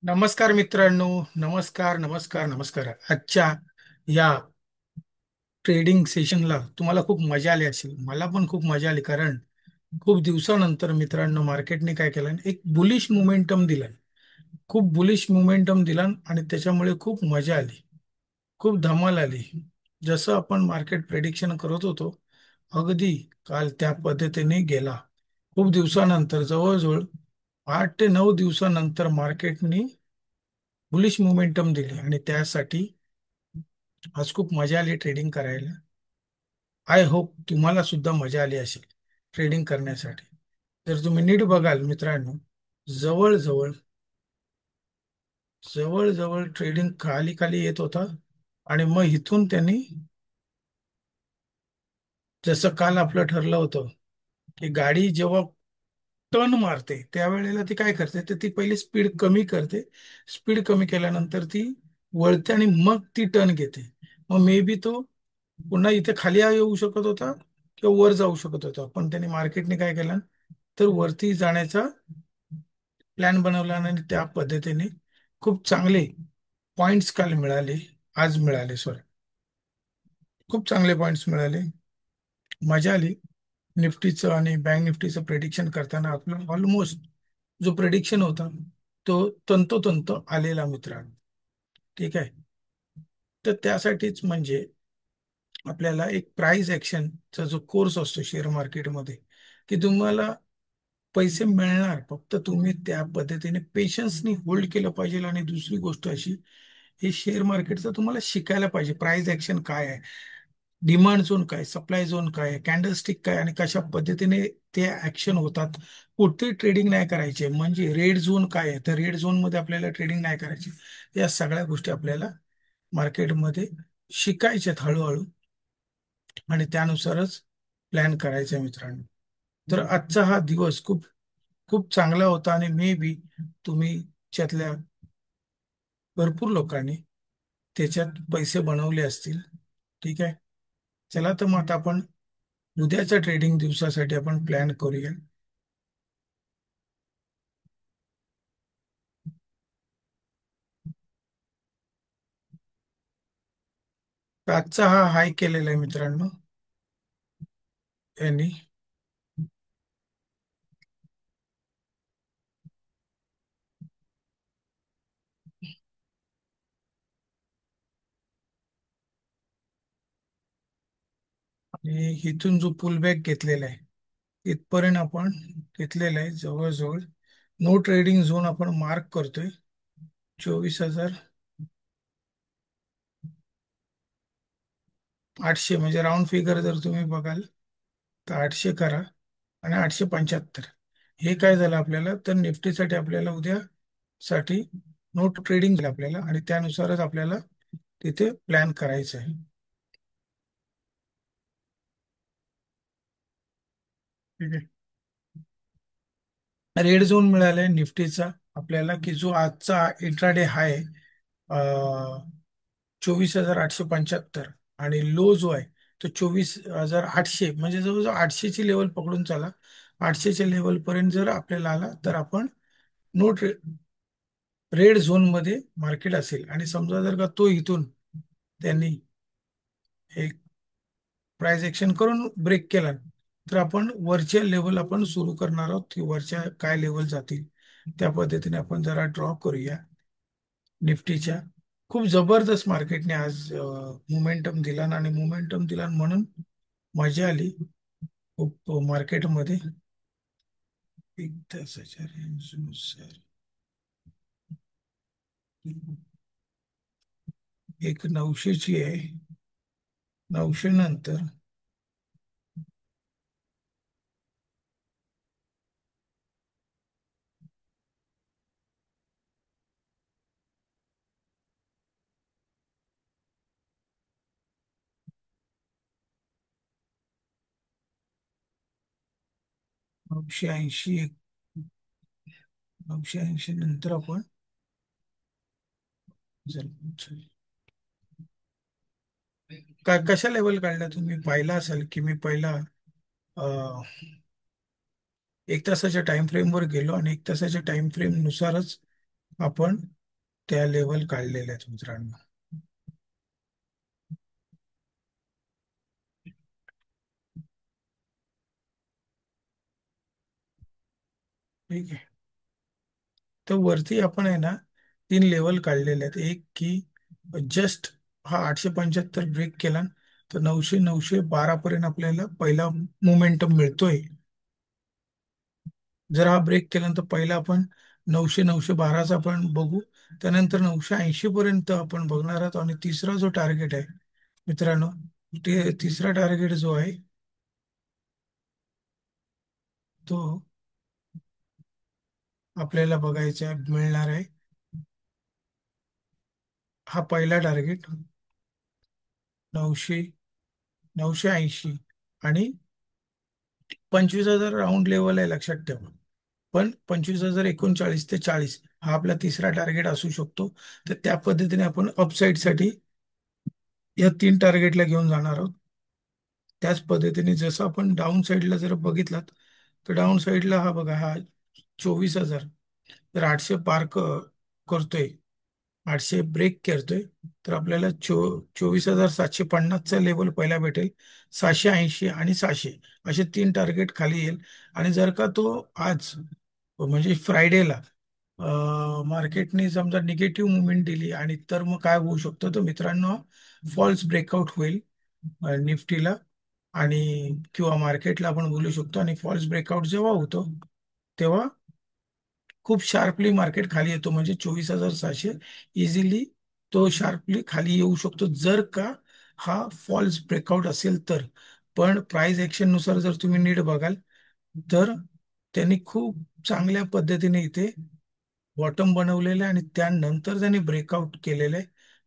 नमस्कार मित्रांनो. नमस्कार नमस्कार नमस्कार. आजच्या या ट्रेडिंग सेशनला तुम्हाला खूप मजा आली असेल. मला पण खूप मजा आली, कारण खूप दिवसानंतर मित्रांनो मार्केटने काय केलं, एक बुलिश मोमेंटम दिला. खूप बुलिश मोमेंटम दिला आणि त्याच्यामुळे खूप मजा आली, खूप धमाल आली. जसं आपण मार्केट प्रेडिक्शन करत होतो, अगदी काल त्या पद्धतीने गेला. खूप दिवसानंतर, जवळजवळ 8 ते 9 दिवसानंतर मार्केटने बुलिश मोमेंटम दिली आणि त्यासाठी आज खूप मजा आली ट्रेडिंग करायला. आय होप तुम्हाला सुद्धा मजा आली असेल ट्रेडिंग करण्यासाठी. जर तुम्ही नीट बघाल मित्रांनो, जवळजवळ जवळजवळ ट्रेडिंग खाली खाली येत होता आणि मग इथून त्यांनी, जसं काल आपलं ठरलं होतं की गाडी जेव्हा टर्न मारते त्यावेळेला ती काय करते, तर ती पहिली स्पीड कमी करते. स्पीड कमी केल्यानंतर ती वळते आणि मग ती टर्न घेते. मग मे बी तो पुन्हा इथे खाली येऊ शकत होता किंवा वर जाऊ शकत होता, पण त्याने मार्केटने काय केलं, तर वरती जाण्याचा प्लॅन बनवला आणि त्या पद्धतीने खूप चांगले पॉइंट्स काल मिळाले. आज मिळाले, सॉरी, खूप चांगले पॉइंट्स मिळाले. मजा आली. निफ्टीचं आणि बँक निफ्टीचं प्रेडिक्शन करताना आपलं ऑलमोस्ट जो प्रेडिक्शन होता तो तंतोतंत आलेला मित्रांनो. ठीक आहे. तर त्यासाठीच म्हणजे आपल्याला एक प्राइस ऍक्शनचा जो कोर्स असतो शेअर मार्केटमध्ये, की तुम्हाला पैसे मिळणार, फक्त तुम्ही त्या पद्धतीने पेशन्सनी होल्ड केलं पाहिजे. आणि दुसरी गोष्ट अशी, हे शेअर मार्केटचं तुम्हाला शिकायला पाहिजे. प्राइस ऍक्शन काय आहे, डिमांड झोन काय, सप्लाय झोन काय, कॅन्डलस्टिक काय, आणि कशा पद्धतीने ते ऍक्शन होतात. कुठे ट्रेडिंग नाही करायचे, म्हणजे रेड झोन काय आहे, तर रेड झोन मध्ये आपल्याला ट्रेडिंग नाही करायची. या सगळ्या गोष्टी आपल्याला मार्केटमध्ये शिकायच्यात हळूहळू, आणि त्यानुसारच प्लॅन करायचा आहे मित्रांनो. तर आजचा हा दिवस खूप खूप चांगला होता आणि मे बी तुम्ही त्यातल्या भरपूर लोकांनी त्याच्यात पैसे बनवले असतील. ठीक आहे. चला तर मग आता आपण उद्याच्या ट्रेडिंग दिवसासाठी आपण प्लॅन करूया. तर आजचा हा हाय केलेला आहे मित्रांनो यांनी. आणि इथून जो पुल बॅक घेतलेला आहे इथपर्यंत आपण घेतलेला आहे. जवळजवळ नो ट्रेडिंग झोन आपण मार्क करतोय. 24,800 म्हणजे राऊंड फिगर जर तुम्ही बघाल तर 800 करा आणि 875. हे काय झालं आपल्याला, तर निफ्टीसाठी आपल्याला उद्या साठी नोट ट्रेडिंग दिलं आपल्याला, आणि त्यानुसारच आपल्याला तिथे प्लॅन करायचं आहे. ठीक आहे. रेड झोन मिळालाय निफ्टीचा आपल्याला, की जो आजचा इंट्राडे हाय 24,875, आणि लो जो आहे तो 24,800, म्हणजे जवळजवळ 800ची लेवल पकडून चाला. 800च्या लेवल पर्यंत जर आपल्याला आला तर आपण नो रेड झोन मध्ये मार्केट असेल. आणि समजा जर का तो इथून त्यांनी एक प्राइस एक्शन करून ब्रेक केला, तर आपण वरच्या लेवल आपण सुरू करणार आहोत, की वरच्या काय लेवल जातील त्या पद्धतीने आपण जरा ड्रॉ करूया निफ्टीच्या. खूप जबरदस्त मार्केटने आज मोमेंटम दिला, आणि मोमेंटम दिला म्हणून मजा आली खूप मार्केटमध्ये. एक तासाच्या रेंजनुसार एक 900ची आहे. 900 नंतर 980, 980 नंतर आपण जर काय कशा लेवल काढल्या तुम्ही पाहिला असाल, की मी पहिला अं, एक तासाच्या टाइम फ्रेम वर गेलो आणि एक तासाच्या टाइम फ्रेम नुसारच आपण त्या लेवल काढलेल्या आहेत मित्रांनो. ठीक आहे. तर वरती आपण आहे ना, तीन लेवल काढलेले आहेत. एक की जस्ट हा 875 ब्रेक केला तर 900 पर्यंत आपल्याला पहिला मोमेंटम मिळतोय. जर हा ब्रेक केल्यानंतर पहिला आपण 900 आपण बघू. त्यानंतर 980 पर्यंत आपण बघणार आहोत. आणि तिसरा जो टार्गेट आहे मित्रांनो, ते तिसरा टार्गेट जो आहे तो आपल्याला बघायचा मिळणार आहे. हा पहिला टार्गेट 900 980 आणि 25,000 राऊंड लेवल आहे, लक्षात ठेवा. पण 25,039 ते 40 हा आपला तिसरा टार्गेट असू शकतो. तर त्या पद्धतीने आपण अपसाईड साठी या तीन टार्गेटला घेऊन जाणार आहोत. त्याच पद्धतीने जसं आपण डाऊन साईडला जर बघितलात, तर डाऊन साईडला हा बघा, हा 24,000 तर 800 करतोय, 800 ब्रेक करतोय, तर आपल्याला 24,750चा लेवल पहिला भेटेल. 780 आणि 600 असे तीन टार्गेट खाली येईल. आणि जर का तो आज म्हणजे फ्रायडेला मार्केटने समजा निगेटिव्ह मुवमेंट दिली, आणि तर मग काय होऊ शकतं, तर मित्रांनो फॉल्स ब्रेकआउट होईल निफ्टीला आणि किंवा मार्केटला आपण बोलू शकतो. आणि फॉल्स ब्रेकआउट जेव्हा होतो तेव्हा खूप शार्पली मार्केट खाली येतो, म्हणजे 24,700 इझिली तो शार्पली खाली येऊ शकतो, जर का हा फॉल्स ब्रेकआउट असेल तर. पण प्राइस ऍक्शन नुसार जर तुम्ही नीट बघाल, तर त्यांनी खूप चांगल्या पद्धतीने इथे बॉटम बनवलेलं आहे आणि त्यानंतर त्यांनी ब्रेकआउट केलेलं आहे.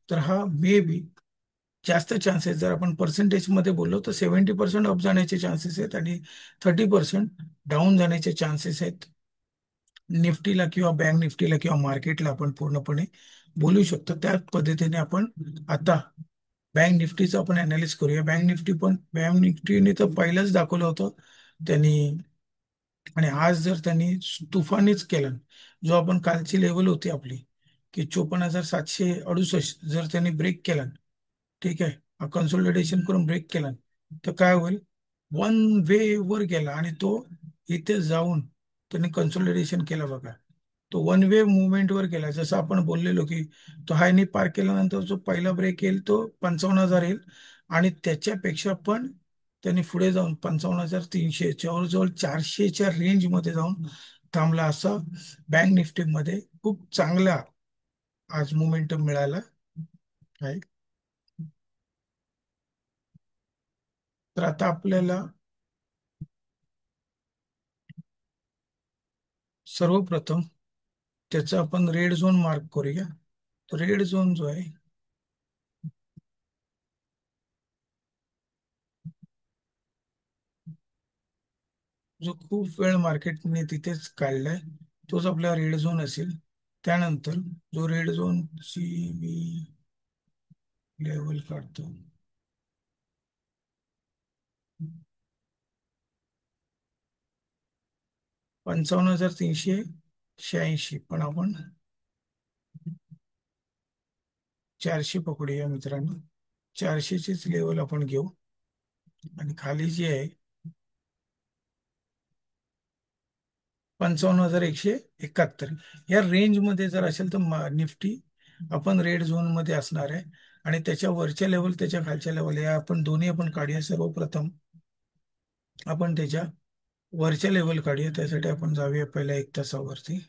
तर हा मे बी जास्त चान्सेस, जर आपण पर्सेंटेज मध्ये बोललो, तर 70% अप जाण्याचे चान्सेस आहेत आणि 30% डाऊन जाण्याचे चान्सेस आहेत. निफ्टीला किंवा बँक निफ्टीला किंवा मार्केटला आपण पूर्णपणे बोलू शकतो. त्याच पद्धतीने आपण आता बँक निफ्टीचं आपण अनालिसिस करूया. बँक निफ्टीने तर पहिलंच दाखवलं होतं त्यांनी. आणि आज जर त्यांनी तुफानीच केला, जो आपण कालची लेवल होती आपली की 54,768 जर त्यांनी ब्रेक केला, ठीक आहे, कन्सोलिडेशन करून ब्रेक केला, तर काय होईल, वन वे वर गेला आणि तो इथे जाऊन त्यांनी कन्सोलिडेशन केलं बघा. तो वन वे मुवमेंट वर गेला, जसं आपण बोललेलो की तो हायनी पार केल्यानंतर जो पहिला ब्रेक येईल तो 55,000 येईल. आणि त्याच्यापेक्षा पण त्यांनी पुढे जाऊन 55,300 जवळजवळ 400च्या रेंज मध्ये जाऊन थांबला. असा बँक निफ्टी मध्ये खूप चांगला आज मोमेंटम मिळाला आहे. तर आता आपल्याला सर्वप्रथम त्याचा आपण रेड झोन मार्क करूया. तो रेड झोन जो आहे, जो खूप वेळ मार्केटने तिथेच काढलाय, तोच आपला रेड झोन असेल. त्यानंतर जो रेड झोनची मी लेवल काढतो, 55,386, पण आपण 400 पकडूया मित्रांनो. 400चीच लेवल आपण घेऊ. आणि खाली जी आहे 55,171, या रेंज मध्ये जर असेल तर निफ्टी आपण रेड झोन मध्ये असणार आहे. आणि त्याच्या वरच्या लेवल, त्याच्या खालच्या लेवल, या आपण दोन्ही आपण काढूया. सर्वप्रथम आपण त्याच्या वरच्या लेवल काढूया. त्यासाठी आपण जाऊया पहिल्या 1 तासावरती.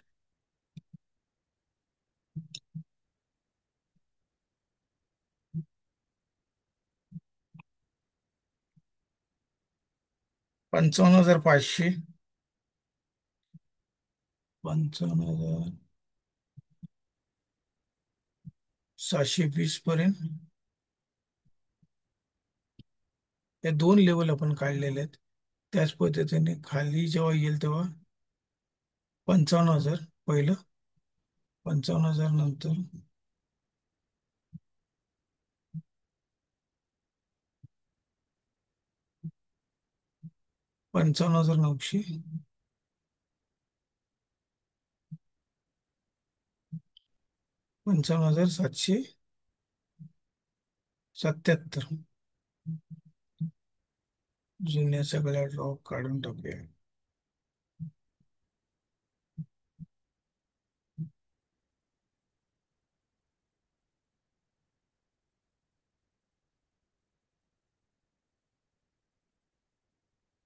55,500, 55,720 पर्यंत या दोन लेवल आपण काढलेले आहेत. त्याच पद्धतीने खाली जेव्हा येईल तेव्हा 55,000 पहिलं, 55,000 नंतर 55,900, 55,777. जुन्या सगळ्या ड्रॉप काढून टाकूया.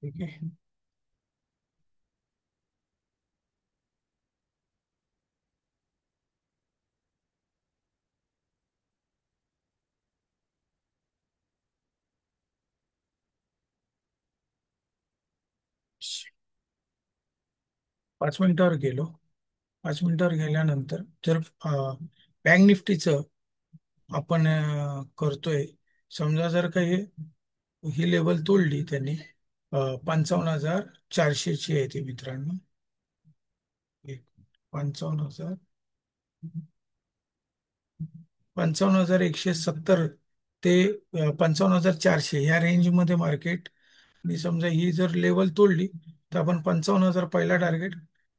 ठीक आहे. 5 मिनिटावर गेलो. 5 मिनिटावर गेल्यानंतर जर बँक निफ्टीचं आपण करतोय, समजा जर का ही लेवल तोडली त्यांनी, 55,400ची आहे ती मित्रांनो. एक 55,170 ते 55,400 या रेंजमध्ये मार्केट. आणि समजा ही जर लेवल तोडली तर आपण 55,000 पहिला टार्गेट,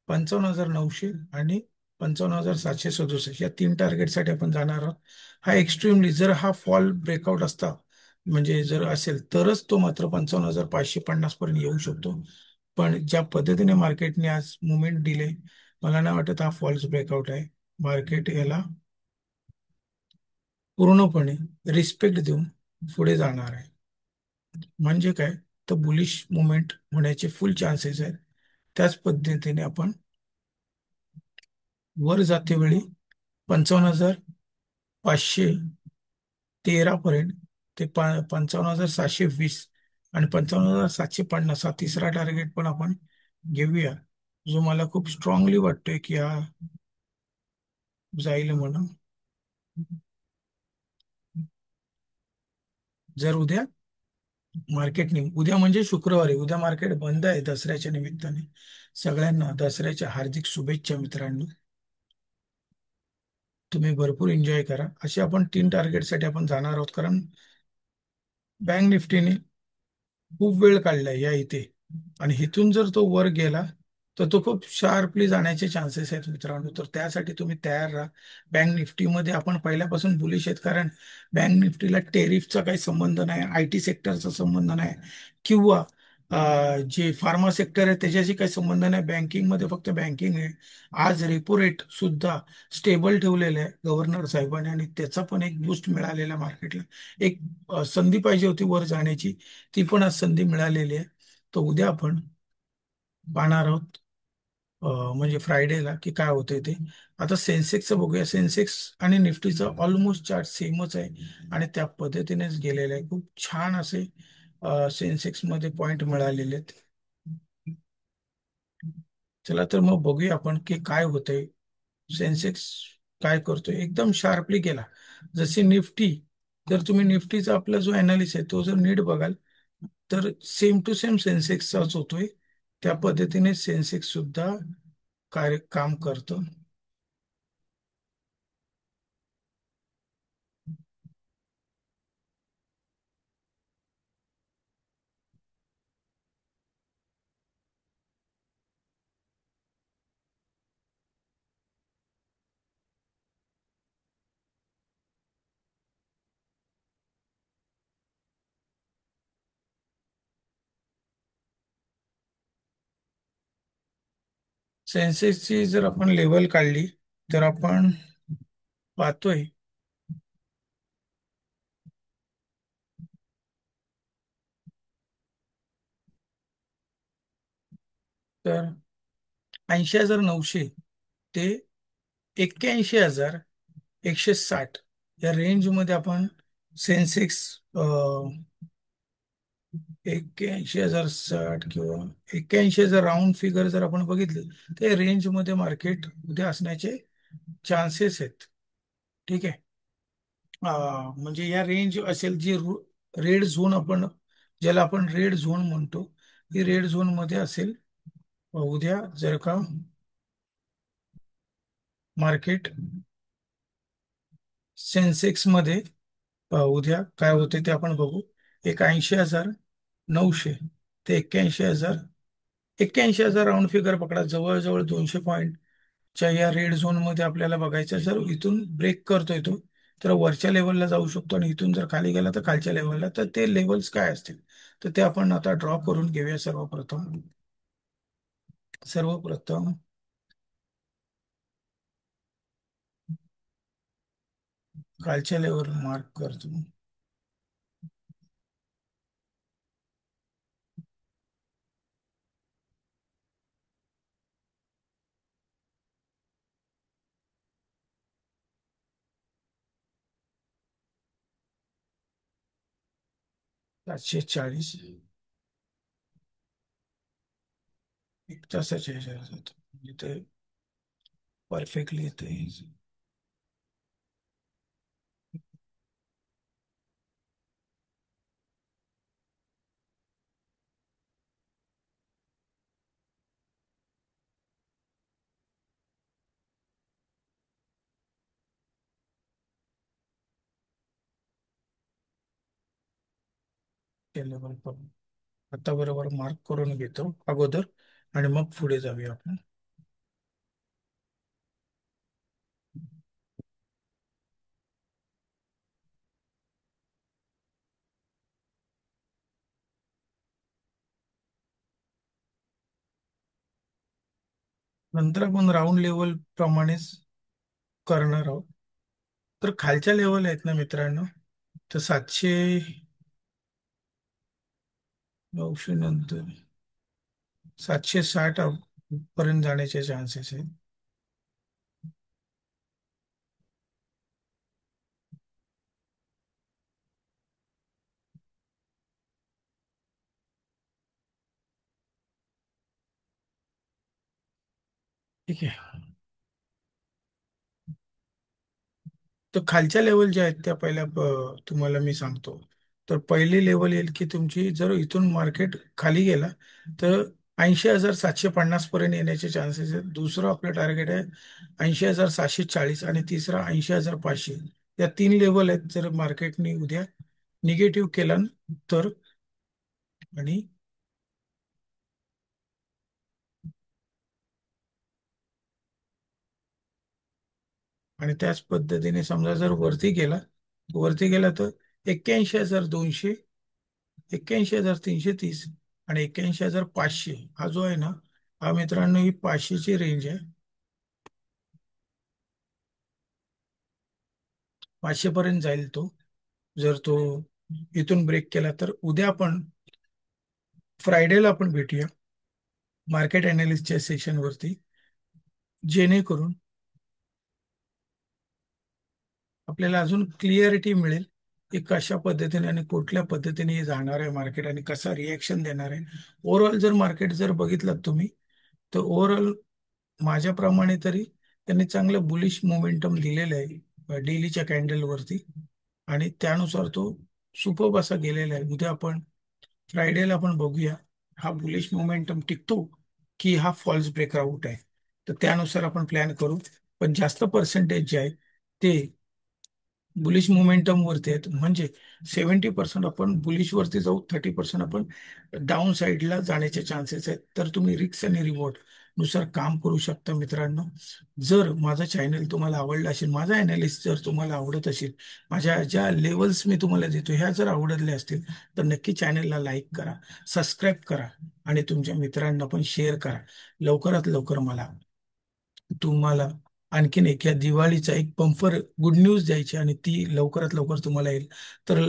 55,900 आणि 55,767 या तीन टार्गेटसाठी आपण जाणार आहोत. हा एक्स्ट्रीमली जर हा फॉल ब्रेकआउट असता, म्हणजे जर असेल तरच तो मात्र 55,550 पर्यंत येऊ शकतो. पण ज्या पद्धतीने मार्केटने आज मुवमेंट दिले, मला नाही वाटत हा फॉल्स ब्रेकआउट आहे. मार्केट याला पूर्णपणे रिस्पेक्ट देऊन पुढे जाणार आहे. म्हणजे काय, तर बुलिश मुवमेंट होण्याचे फुल चान्सेस आहेत. त्याच पद्धतीने आपण वर जाते वेळी 55,513 पर्यंत ते 55,720 आणि 55,750 हा तिसरा टार्गेट पण आपण घेऊया, जो मला खूप स्ट्रॉंगली वाटतोय की हा जाईल म्हणून. जर उद्या मार्केटने, उद्या म्हणजे शुक्रवारी, उद्या मार्केट बंद आहे दसऱ्याच्या निमित्ताने. सगळ्यांना दसऱ्याच्या हार्दिक शुभेच्छा मित्रांनो. तुम्ही भरपूर एन्जॉय करा. असे आपण तीन टार्गेटसाठी आपण जाणार आहोत, कारण बँक निफ्टीने खूप वेळ काढलाय या इथे. आणि इथून जर तो वर गेला तर तो खूप शार्पली जाण्याचे चान्सेस आहेत मित्रांनो. तर त्यासाठी तुम्ही तयार राहा. बँक निफ्टीमध्ये आपण पहिल्यापासून बुलिश आहेत, कारण बँक निफ्टीला टेरिफचा काही संबंध नाही, आय टी सेक्टरचा संबंध नाही, किंवा जे फार्मा सेक्टर आहे त्याच्याशी काही संबंध नाही. बँकिंगमध्ये फक्त बँकिंग आहे. आज रेपो रेट सुद्धा स्टेबल ठेवलेलं आहे गव्हर्नर साहेबांनी, आणि त्याचा पण एक बूस्ट मिळालेला मार्केटला. एक संधी पाहिजे होती वर जाण्याची, ती पण आज संधी मिळालेली आहे. तर उद्या आपण पाहणार आहोत, म्हणजे फ्रायडेला, की काय होतंय ते. आता सेन्सेक्सचं बघूया. सेन्सेक्स आणि निफ्टीचा ऑलमोस्ट चार्ट सेमच आहे आणि त्या पद्धतीनेच गेलेलं आहे. खूप छान असे सेन्सेक्स मध्ये पॉइंट मिळालेले आहेत. चला तर मग बघूया आपण की काय होतंय. सेन्सेक्स काय करतोय, एकदम शार्पली गेला जशी निफ्टी. जर तुम्ही निफ्टीचा आपला जो अनालिसिस आहे तो जर नीट बघाल, तर सेम टू सेम सेन्सेक्सचाच होतोय. त्या पद्धतीने सेन्सेक्स सुद्धा काम करतं. सेन्सेक्सची जर आपण लेवल काढली तर आपण पाहतोय, तर 80,900 ते 81,160 या रेंजमध्ये आपण सेन्सेक्स, 81,060 किंवा 81,000 राऊंड फिगर जर आपण बघितली, तर रेंजमध्ये मार्केट उद्या असण्याचे चान्सेस आहेत. ठीक आहे. म्हणजे या रेंज असेल जी रेड झोन आपण, ज्याला आपण रेड झोन म्हणतो, ही रेड झोन मध्ये असेल उद्या. जर का मार्केट सेन्सेक्स मध्ये उद्या काय होते ते आपण बघू. एक 80,900 ते 81,000 राऊंड फिगर पकडा, जवळजवळ 200 पॉईंट च्या या रेड झोन मध्ये आपल्याला बघायचं, जर इथून ब्रेक करतोय तो, तर वरच्या लेवलला जाऊ शकतो, आणि इथून जर खाली गेला तर खालच्या लेवलला. तर ते लेवल्स काय असतील, तर ते आपण आता ड्रॉ करून घेऊया. सर्वप्रथम खालच्या लेवल मार्क करतो. $740 एक तासाच्या ह्याच्यावर जातो, म्हणजे ते परफेक्टली येते. ते लेवल पण आता बरोबर मार्क करून घेतो अगोदर, आणि मग पुढे जाऊया आपण. नंतर आपण राऊंड लेवल प्रमाणेच करणार आहोत. तर खालच्या लेवल आहेत ना मित्रांनो, तर 900 नंतर 760 पर्यंत जाण्याचे चान्सेस आहेत. ठीक आहे. तर खालच्या लेवल ज्या आहेत त्या पहिल्या तुम्हाला मी सांगतो. तर पहिली लेवल येईल की तुमची, जर इथून मार्केट खाली गेला तर 80,750 पर्यंत येण्याचे चान्सेस आहेत. दुसरं आपलं टार्गेट आहे 80,740, आणि तिसरा 80,500. या तीन लेवल आहेत. जर मार्केटने उद्या निगेटिव्ह केला तर, आणि त्याच पद्धतीने समजा जर वरती गेला तर 81,200, 81,330, आणि 81,500 हा जो आहे ना, हा मित्रांनो ही 500ची रेंज आहे. 500 पर्यंत जाईल तो, जर तो इथून ब्रेक केला तर. उद्या आपण फ्रायडेला आपण भेटूया मार्केट अनालिस्टच्या सेशन वरती, जेणेकरून आपल्याला अजून क्लिअरिटी मिळेल की कशा पद्धतीने आणि कुठल्या पद्धतीने हे जाणार आहे मार्केट, आणि कसा रिएक्शन देणार आहे. ओव्हरऑल जर मार्केट जर बघितलं तुम्ही, तर ओव्हरऑल माझ्याप्रमाणे तरी त्यांनी चांगलं बुलिश मोमेंटम दिलेलं आहे डेलीच्या कॅन्डल वरती, आणि त्यानुसार तो सुपर असा गेलेला आहे. उद्या आपण फ्रायडेला आपण बघूया हा बुलिश मोमेंटम टिकतो की हा फॉल्स ब्रेकआउट आहे. तर त्यानुसार आपण प्लॅन करू. पण जास्त पर्सेंटेज जे आहे ते बुलिश मोमेंटम वरती आहेत, म्हणजे 70% आपण बुलिश वरती जाऊ, 30% आपण डाऊन साईडला जाण्याचे चान्सेस आहेत. तर तुम्ही रिस्क आणि रिवॉर्ड नुसार काम करू शकता मित्रांनो. जर माझं चॅनल तुम्हाला आवडलं असेल, माझा अनालिस्ट जर तुम्हाला आवडत असेल, माझ्या ज्या लेवल्स मी तुम्हाला देतो ह्या जर आवडल्या असतील, तर नक्की चॅनलला लाईक करा, सबस्क्राईब करा, आणि तुमच्या मित्रांना पण शेअर करा. लवकरात लवकर मला तुम्हाला आणखीन एक या दिवाळीचा एक बंपर गुड न्यूज द्यायची, आणि ती लवकरात लवकर तुम्हाला येईल. तर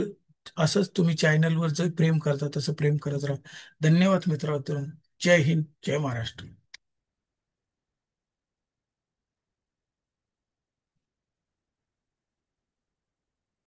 असंच तुम्ही चॅनलवर जर प्रेम करता तसं प्रेम करत राहा. धन्यवाद मित्रांनो. जय हिंद, जय महाराष्ट्र.